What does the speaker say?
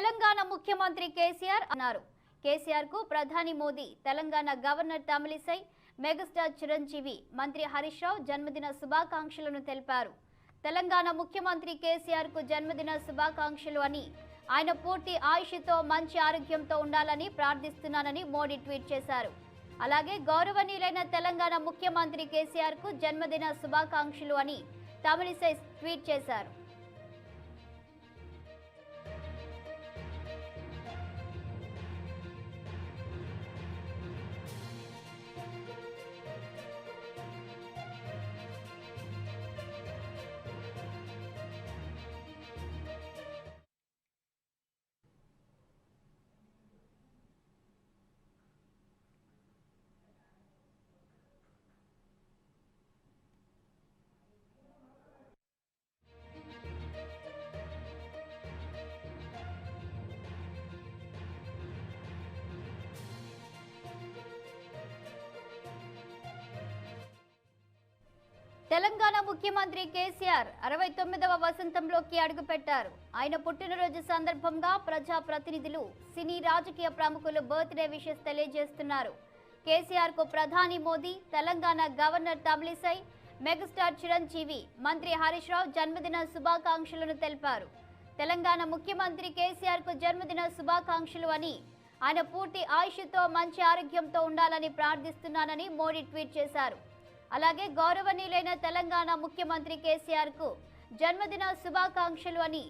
తెలంగాణ ముఖ్యమంత్రి కేసీఆర్ అన్నారు. కేసీఆర్ కు ప్రధాని మోదీ, తెలంగాణ గవర్నర్ తమిళిసై, మెగాస్టార్ చిరంజీవి, మంత్రి హరీష్ రావు జన్మదిన శుభాకాంక్షలను తెలిపారు. తెలంగాణ ముఖ్యమంత్రి కేసీఆర్ కు జన్మదిన శుభాకాంక్షలు అని, ఆయన పూర్తి ఆయుష్తో మంచి ఆరోగ్యంతో ఉండాలని ప్రార్థిస్తున్నానని మోడీ ట్వీట్ చేశారు. అలాగే గౌరవనీయులైన తెలంగాణ ముఖ్యమంత్రి కేసీఆర్ కు జన్మదిన శుభాకాంక్షలు అని తమిళిసై ట్వీట్ చేశారు. తెలంగాణ ముఖ్యమంత్రి కేసీఆర్ 69వ వసంతంలోకి అడుగుపెట్టారు. ఆయన పుట్టినరోజు సందర్భంగా ప్రజా ప్రతినిధులు, సినీ రాజకీయ ప్రముఖులు బర్త్డే విషెస్ తెలియజేస్తున్నారు. కేసీఆర్ కు ప్రధాని మోదీ, తెలంగాణ గవర్నర్ తమిళిసై, మెగాస్టార్ చిరంజీవి, మంత్రి హరీష్ రావు జన్మదిన శుభాకాంక్షలను తెలిపారు. తెలంగాణ ముఖ్యమంత్రి కేసీఆర్ కు జన్మదిన శుభాకాంక్షలు అని, ఆయన పూర్తి ఆయుష్తో మంచి ఆరోగ్యంతో ఉండాలని ప్రార్థిస్తున్నానని మోడీ ట్వీట్ చేశారు. అలాగే గౌరవనీయులైన తెలంగాణ ముఖ్యమంత్రి కేసీఆర్ కు జన్మదిన శుభాకాంక్షలు అని